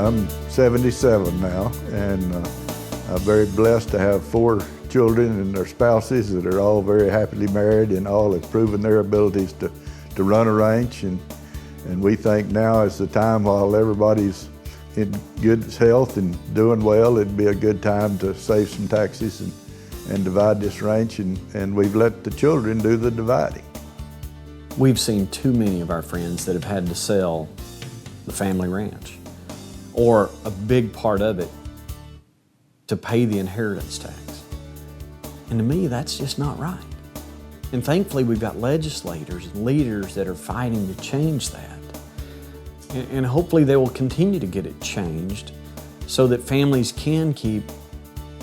I'm 77 now, and I'm very blessed to have 4 children and their spouses that are all very happily married and all have proven their abilities to run a ranch. And we think now is the time, while everybody's in good health and doing well, it'd be a good time to save some taxes and divide this ranch, and we've let the children do the dividing. We've seen too many of our friends that have had to sell the family ranch, or a big part of it, to pay the inheritance tax. And to me, that's just not right. And thankfully, we've got legislators and leaders that are fighting to change that. And hopefully they will continue to get it changed so that families can keep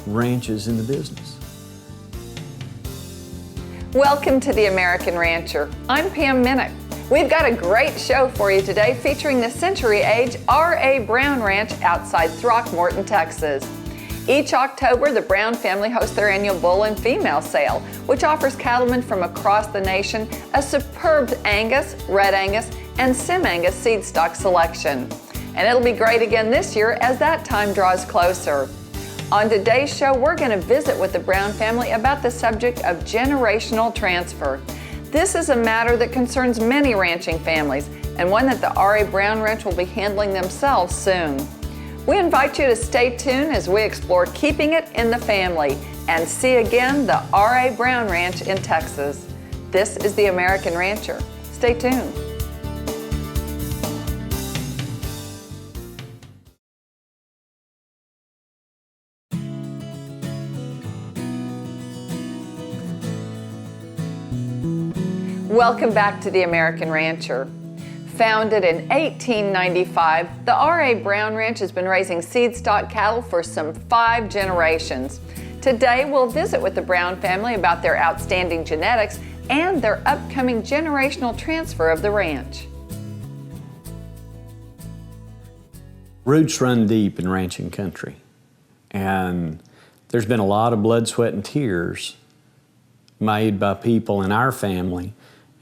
ranches in the business. Welcome to The American Rancher. I'm Pam Minnick. We've got a great show for you today featuring the century-age R.A. Brown Ranch outside Throckmorton, Texas. Each October, the Brown family hosts their annual bull and female sale, which offers cattlemen from across the nation a superb Angus, Red Angus, and Sim Angus seed stock selection. And it'll be great again this year as that time draws closer. On today's show, we're going to visit with the Brown family about the subject of generational transfer. This is a matter that concerns many ranching families, and one that the R.A. Brown Ranch will be handling themselves soon. We invite you to stay tuned as we explore keeping it in the family and see again the R.A. Brown Ranch in Texas. This is The American Rancher. Stay tuned. Welcome back to The American Rancher. Founded in 1895, the R.A. Brown Ranch has been raising seed stock cattle for some 5 generations. Today, we'll visit with the Brown family about their outstanding genetics and their upcoming generational transfer of the ranch. Roots run deep in ranching country, and there's been a lot of blood, sweat, and tears made by people in our family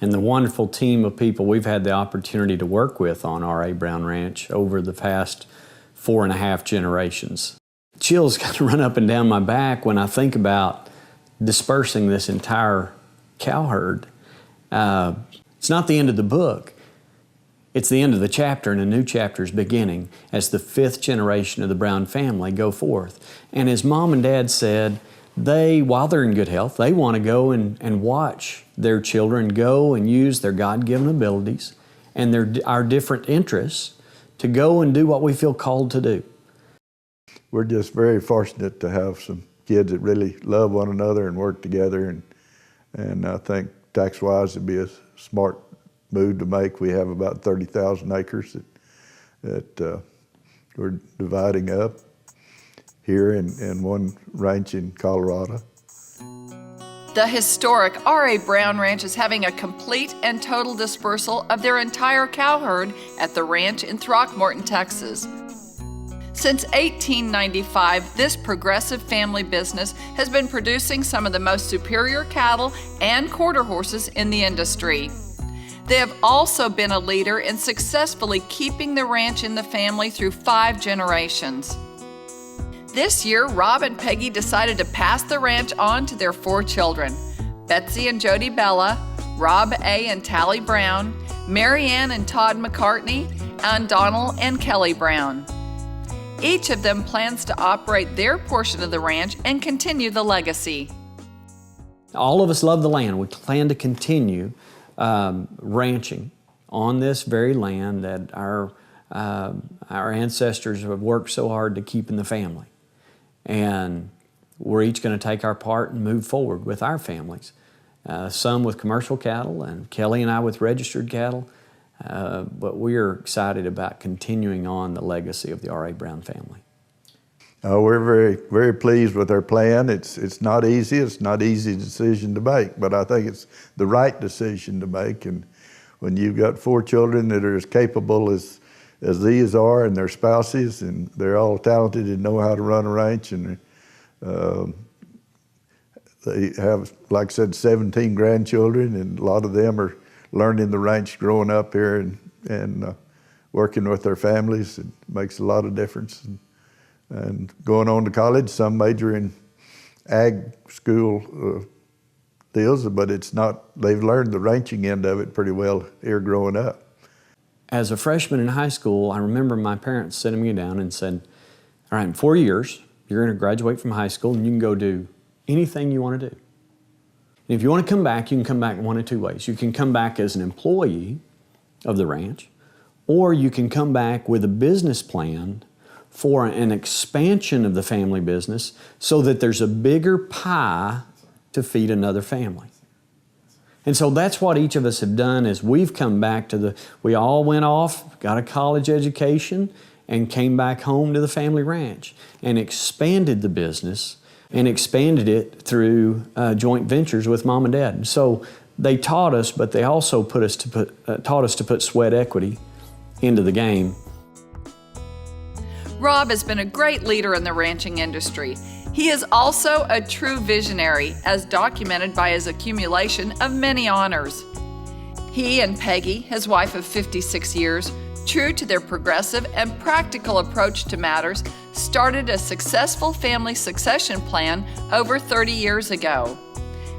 and the wonderful team of people we've had the opportunity to work with on R.A. Brown Ranch over the past 4.5 generations. Chills kind of run up and down my back when I think about dispersing this entire cow herd. It's not the end of the book. It's the end of the chapter, and a new chapter is beginning as the 5th generation of the Brown family go forth. And as Mom and Dad said, while they're in good health, they want to go and watch their children go and use their God-given abilities and our different interests to go and do what we feel called to do. We're just very fortunate to have some kids that really love one another and work together, and I think tax-wise it'd be a smart move to make. We have about 30,000 acres that we're dividing up here in one ranch in Colorado. The historic R.A. Brown Ranch is having a complete and total dispersal of their entire cow herd at the ranch in Throckmorton, Texas. Since 1895, this progressive family business has been producing some of the most superior cattle and quarter horses in the industry. They have also been a leader in successfully keeping the ranch in the family through 5 generations. This year, Rob and Peggy decided to pass the ranch on to their 4 children, Betsy and Jody Bella, Rob A. and Tally Brown, Mary Ann and Todd McCartney, and Donald and Kelly Brown. Each of them plans to operate their portion of the ranch and continue the legacy. All of us love the land. We plan to continue ranching on this very land that our ancestors have worked so hard to keep in the family. And we're each going to take our part and move forward with our families. Some with commercial cattle, and Kelly and I with registered cattle. But we are excited about continuing on the legacy of the R.A. Brown family. We're very, very pleased with our plan. It's not easy. It's not an easy decision to make, but I think it's the right decision to make. And when you've got 4 children that are as capable as these are, and their spouses, and they're all talented and know how to run a ranch, and they have, like I said, 17 grandchildren, and a lot of them are learning the ranch growing up here, and working with their families. It makes a lot of difference. And going on to college, some major in ag school deals, but it's not, they've learned the ranching end of it pretty well here growing up. As a freshman in high school, I remember my parents sitting me down and said, all right, in 4 years, you're going to graduate from high school and you can go do anything you want to do. And if you want to come back, you can come back one of two ways. You can come back as an employee of the ranch, or you can come back with a business plan for an expansion of the family business so that there's a bigger pie to feed another family. And so that's what each of us have done is we've come back to we all went off, got a college education, and came back home to the family ranch and expanded the business and expanded it through joint ventures with Mom and Dad. So they taught us, but they also taught us to put sweat equity into the game. Rob has been a great leader in the ranching industry. He is also a true visionary, as documented by his accumulation of many honors. He and Peggy, his wife of 56 years, true to their progressive and practical approach to matters, started a successful family succession plan over 30 years ago.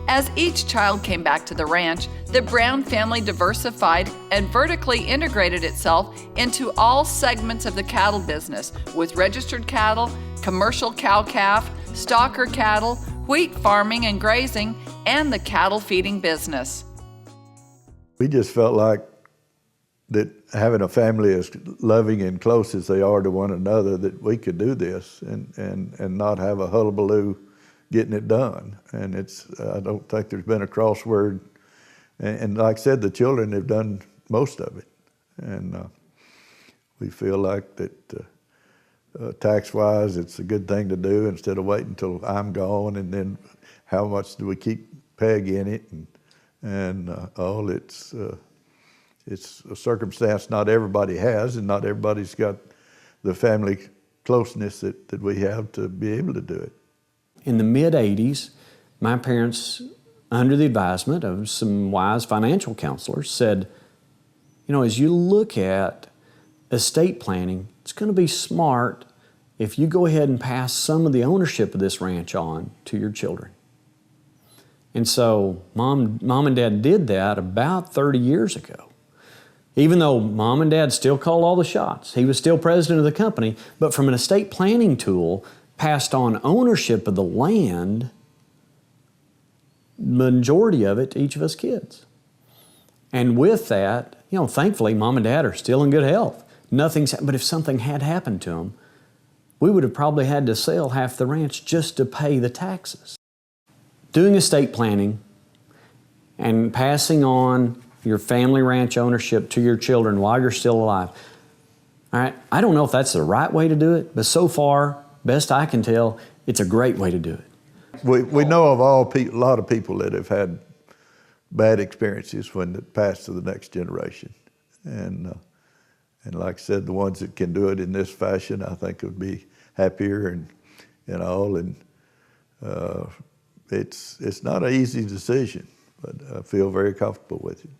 As each child came back to the ranch, the Brown family diversified and vertically integrated itself into all segments of the cattle business, with registered cattle, commercial cow-calf, stocker cattle, wheat farming and grazing, and the cattle feeding business. We just felt like that having a family as loving and close as they are to one another, that we could do this and not have a hullabaloo getting it done. And I don't think there's been a crossword. And like I said, the children have done most of it. And we feel like that tax-wise, it's a good thing to do instead of waiting until I'm gone and then how much do we keep Peg in it and all. It's a circumstance not everybody has, and not everybody's got the family closeness that we have to be able to do it. In the mid-'80s, my parents, under the advisement of some wise financial counselors, said, you know, as you look at estate planning, it's going to be smart if you go ahead and pass some of the ownership of this ranch on to your children. And so Mom and Dad did that about 30 years ago. Even though Mom and Dad still called all the shots, he was still president of the company, but from an estate planning tool, passed on ownership of the land, majority of it to each of us kids. And with that, you know, thankfully, Mom and Dad are still in good health. But if something had happened to them, we would have probably had to sell half the ranch just to pay the taxes. Doing estate planning and passing on your family ranch ownership to your children while you're still alive. All right, I don't know if that's the right way to do it, but so far, best I can tell, it's a great way to do it. We know of a lot of people that have had bad experiences when it passed to the next generation. And like I said, the ones that can do it in this fashion, I think would be happier and all. And it's not an easy decision, but I feel very comfortable with it.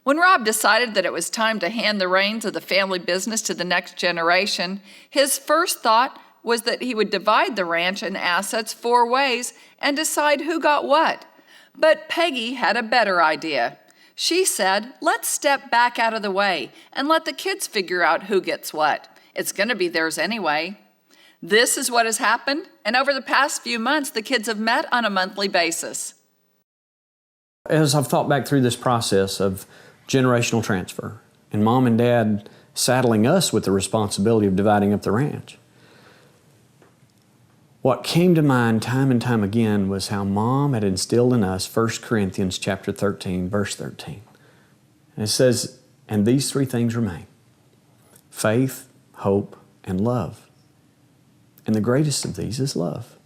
When Rob decided that it was time to hand the reins of the family business to the next generation, his first thought was that he would divide the ranch and assets 4 ways and decide who got what. But Peggy had a better idea. She said, let's step back out of the way and let the kids figure out who gets what. It's going to be theirs anyway. This is what has happened, and over the past few months, the kids have met on a monthly basis. As I've thought back through this process of generational transfer and Mom and Dad saddling us with the responsibility of dividing up the ranch, what came to mind time and time again was how Mom had instilled in us 1 Corinthians chapter 13, verse 13. And it says, and these 3 things remain: faith, hope, and love. And the greatest of these is love.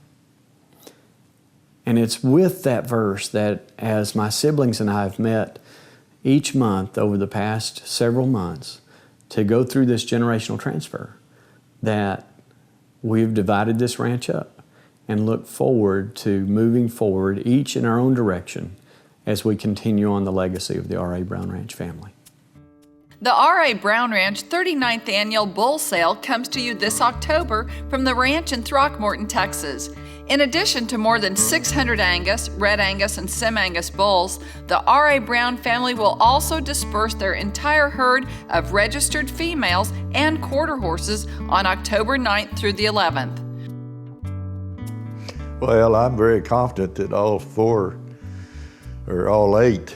And it's with that verse that as my siblings and I have met each month over the past several months to go through this generational transfer, that we've divided this ranch up and look forward to moving forward each in our own direction as we continue on the legacy of the R.A. Brown Ranch family. The R.A. Brown Ranch 39th Annual Bull Sale comes to you this October from the ranch in Throckmorton, Texas. In addition to more than 600 Angus, Red Angus, and Sim-Angus bulls, the R.A. Brown family will also disperse their entire herd of registered females and quarter horses on October 9th through the 11th. Well, I'm very confident that all eight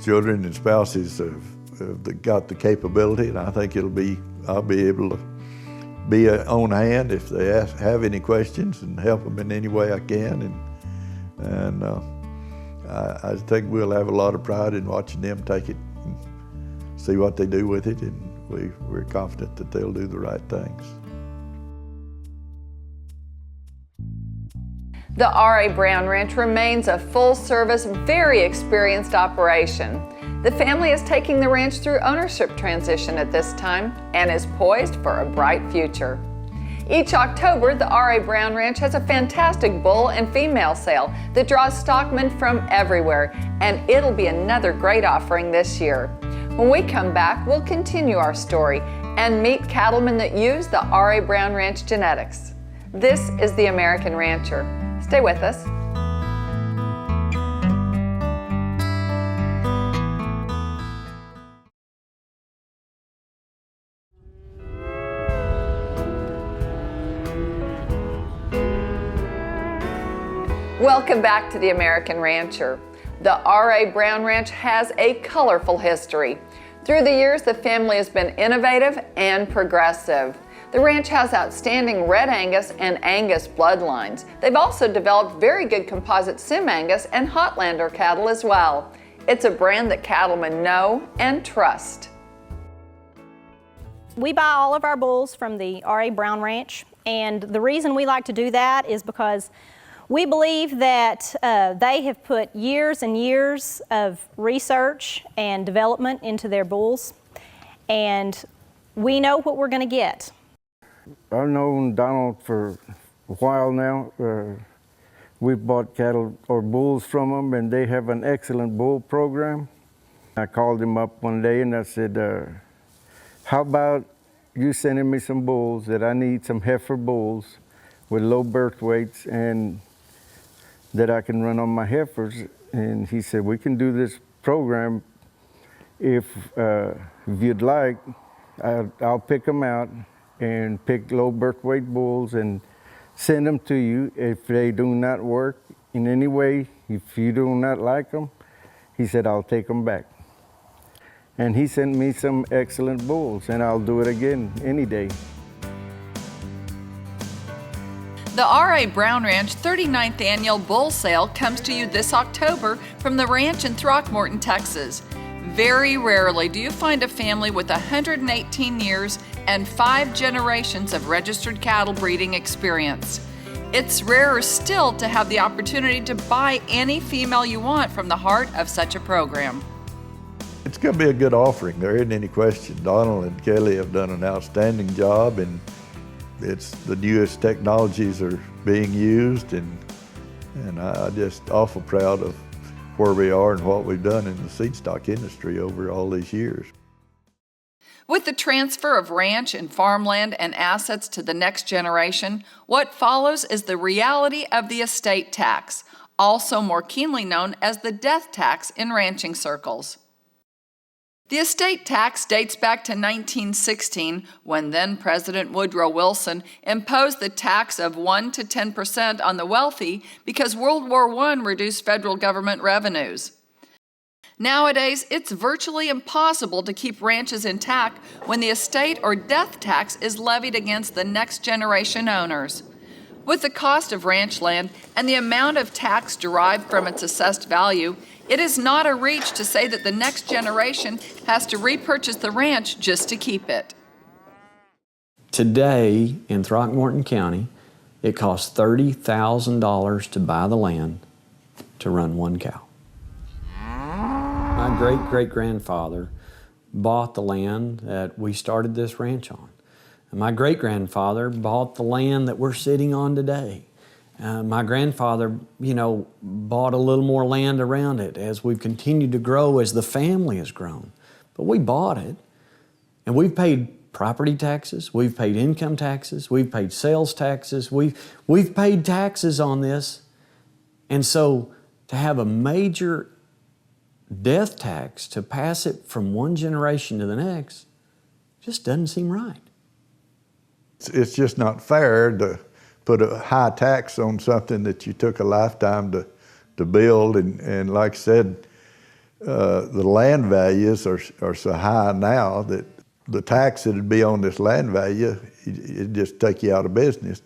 children and spouses have got the capability, and I think I'll be able to be on hand if they have any questions and help them in any way I can. And I think we'll have a lot of pride in watching them take it and see what they do with it, and we're confident that they'll do the right things. The R.A. Brown Ranch remains a full-service, very experienced operation. The family is taking the ranch through ownership transition at this time and is poised for a bright future. Each October, the R.A. Brown Ranch has a fantastic bull and female sale that draws stockmen from everywhere, and it'll be another great offering this year. When we come back, we'll continue our story and meet cattlemen that use the R.A. Brown Ranch genetics. This is The American Rancher. Stay with us. Welcome back to The American Rancher. The R.A. Brown Ranch has a colorful history. Through the years, the family has been innovative and progressive. The ranch has outstanding Red Angus and Angus bloodlines. They've also developed very good composite Sim-Angus and Hotlander cattle as well. It's a brand that cattlemen know and trust. We buy all of our bulls from the R.A. Brown Ranch, and the reason we like to do that is because we believe that they have put years and years of research and development into their bulls, and we know what we're going to get. I've known Donald for a while now. We've bought cattle or bulls from them, and they have an excellent bull program. I called him up one day and I said, how about you sending me some bulls that I need, some heifer bulls with low birth weights and that I can run on my heifers. And he said, we can do this program if you'd like. I'll pick them out and pick low birth weight bulls and send them to you. If they do not work in any way, if you do not like them, he said, I'll take them back. And he sent me some excellent bulls, and I'll do it again any day. The R.A. Brown Ranch 39th Annual Bull Sale comes to you this October from the ranch in Throckmorton, Texas. Very rarely do you find a family with 118 years and 5 generations of registered cattle breeding experience. It's rarer still to have the opportunity to buy any female you want from the heart of such a program. It's going to be a good offering. There isn't any question. Donald and Kelly have done an outstanding job, and it's the newest technologies are being used, and I'm just awful proud of where we are and what we've done in the seed stock industry over all these years. With the transfer of ranch and farmland and assets to the next generation, what follows is the reality of the estate tax, also more keenly known as the death tax in ranching circles. The estate tax dates back to 1916, when then-President Woodrow Wilson imposed the tax of 1 to 10% on the wealthy because World War I reduced federal government revenues. Nowadays, it's virtually impossible to keep ranches intact when the estate or death tax is levied against the next generation owners. With the cost of ranch land and the amount of tax derived from its assessed value, it is not a reach to say that the next generation has to repurchase the ranch just to keep it. Today in Throckmorton County, it costs $30,000 to buy the land to run one cow. My great-great-grandfather bought the land that we started this ranch on. And my great-grandfather bought the land that we're sitting on today. My grandfather, bought a little more land around it as we've continued to grow, as the family has grown. but we bought it. And we've paid property taxes, we've paid income taxes, we've paid sales taxes, we've paid taxes on this. And so to have a major death tax, to pass it from one generation to the next, just doesn't seem right. It's just not fair to put a high tax on something that you took a lifetime to build. And like I said, the land values are so high now that the tax that would be on this land value, it'd just take you out of business.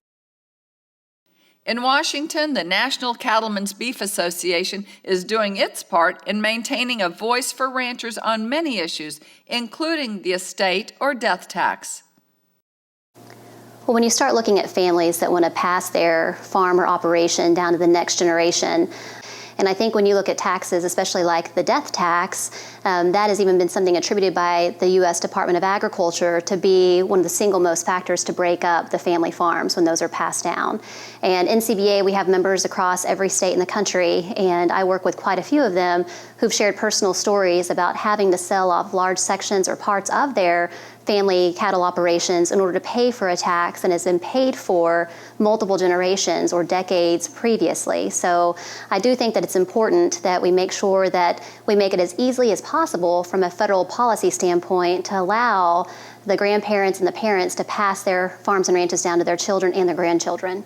In Washington, the National Cattlemen's Beef Association is doing its part in maintaining a voice for ranchers on many issues, including the estate or death tax. Well, when you start looking at families that want to pass their farm or operation down to the next generation, and I think when you look at taxes, especially like the death tax, that has even been something attributed by the U.S. Department of Agriculture to be one of the single most factors to break up the family farms when those are passed down. And NCBA, we have members across every state in the country, and I work with quite a few of them who've shared personal stories about having to sell off large sections or parts of their family cattle operations in order to pay for a tax and has been paid for multiple generations or decades previously. So I do think that it's important that we make sure that we make it as easily as possible from a federal policy standpoint to allow the grandparents and the parents to pass their farms and ranches down to their children and their grandchildren.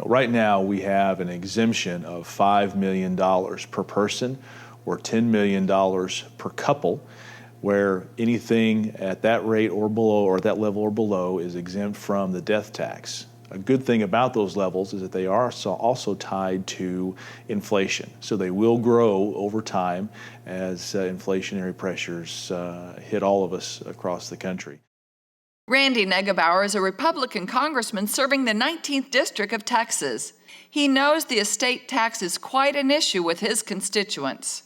Right now we have an exemption of $5 million per person or $10 million per couple, where anything at that rate or below, or that level or below, is exempt from the death tax. A good thing about those levels is that they are also tied to inflation. So they will grow over time as inflationary pressures hit all of us across the country. Randy Negebauer is a Republican congressman serving the 19th District of Texas. He knows the estate tax is quite an issue with his constituents.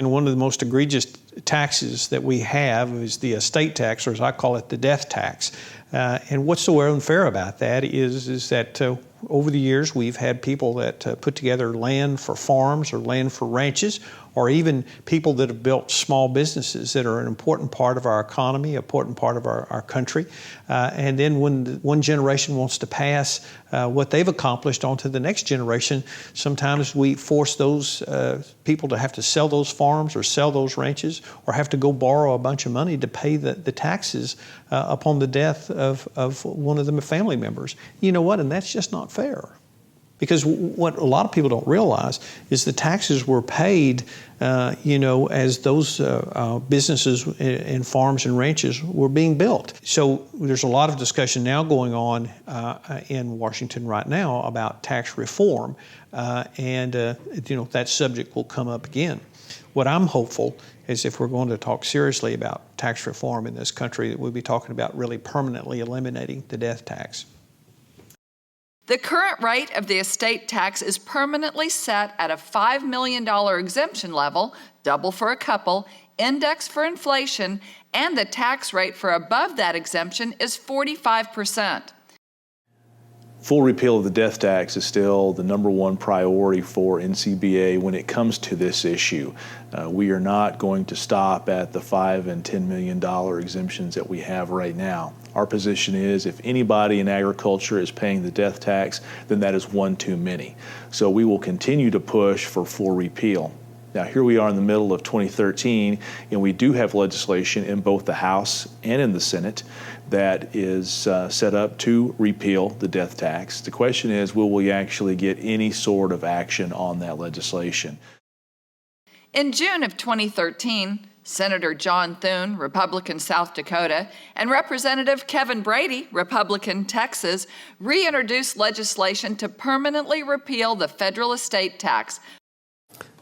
And one of the most egregious taxes that we have is the estate tax, or as I call it, the death tax. And what's so unfair about that is that over the years we've had people that put together land for farms or land for ranches, or even people that have built small businesses that are an important part of our economy, an important part of our country. And then when one generation wants to pass what they've accomplished on to the next generation, sometimes we force those people to have to sell those farms or sell those ranches or have to go borrow a bunch of money to pay the taxes upon the death of one of the family members. You know what? And that's just not fair. Because what a lot of people don't realize is the taxes were paid, as those businesses and farms and ranches were being built. So there's a lot of discussion now going on in Washington right now about tax reform, and that subject will come up again. What I'm hopeful is if we're going to talk seriously about tax reform in this country, that we'll be talking about really permanently eliminating the death tax. The current rate of the estate tax is permanently set at a $5 million exemption level, double for a couple, indexed for inflation, and the tax rate for above that exemption is 45%. Full repeal of the death tax is still the #1 priority for NCBA when it comes to this issue. We are not going to stop at the $5 and $10 million exemptions that we have right now. Our position is if anybody in agriculture is paying the death tax, then that is one too many. So we will continue to push for full repeal. Now, here we are in the middle of 2013, and we do have legislation in both the House and in the Senate that is set up to repeal the death tax. The question is, will we actually get any sort of action on that legislation? In June of 2013, Senator John Thune, Republican South Dakota, and Representative Kevin Brady, Republican Texas, reintroduced legislation to permanently repeal the federal estate tax.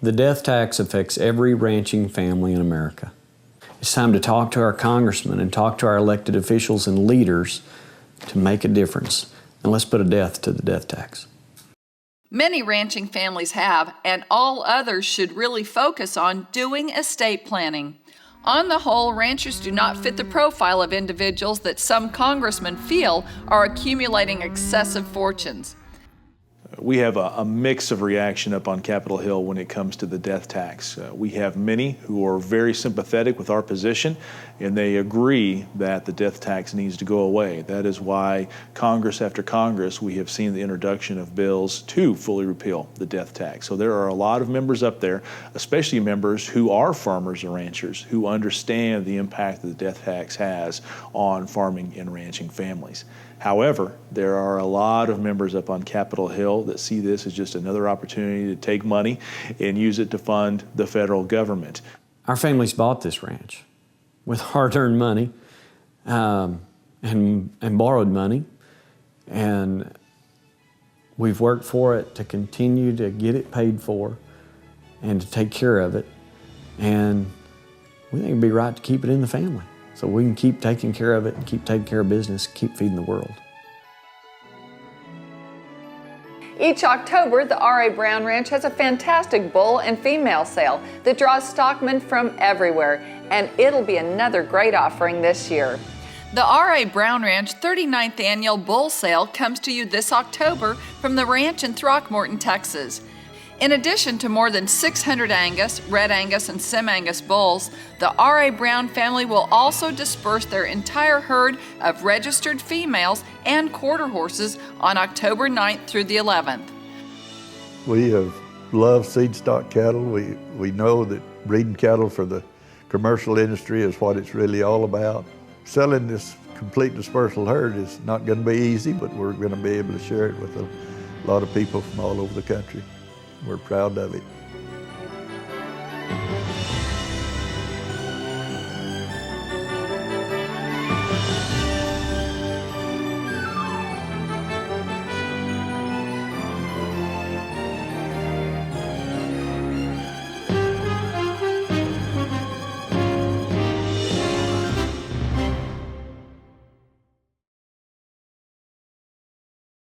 The death tax affects every ranching family in America. It's time to talk to our congressmen and talk to our elected officials and leaders to make a difference. And let's put a death to the death tax. Many ranching families have, and all others should really focus on doing estate planning. On the whole, ranchers do not fit the profile of individuals that some congressmen feel are accumulating excessive fortunes. We have a mix of reaction up on Capitol Hill when it comes to the death tax. We have many who are very sympathetic with our position, and they agree that the death tax needs to go away. That is why Congress after Congress, we have seen the introduction of bills to fully repeal the death tax. So there are a lot of members up there, especially members who are farmers and ranchers, who understand the impact that the death tax has on farming and ranching families. However, there are a lot of members up on Capitol Hill that see this as just another opportunity to take money and use it to fund the federal government. Our families bought this ranch with hard-earned money and borrowed money, and we've worked for it to continue to get it paid for and to take care of it, and we think it'd be right to keep it in the family so we can keep taking care of it and keep taking care of business, keep feeding the world. Each October, the R.A. Brown Ranch has a fantastic bull and female sale that draws stockmen from everywhere, and it'll be another great offering this year. The R.A. Brown Ranch 39th Annual Bull Sale comes to you this October from the ranch in Throckmorton, Texas. In addition to more than 600 Angus, Red Angus, and Sim-Angus bulls, the R.A. Brown family will also disperse their entire herd of registered females and quarter horses on October 9th through the 11th. We have loved seed stock cattle. We know that breeding cattle for the commercial industry is what it's really all about. Selling this complete dispersal herd is not going to be easy, but we're going to be able to share it with a lot of people from all over the country. We're proud of it.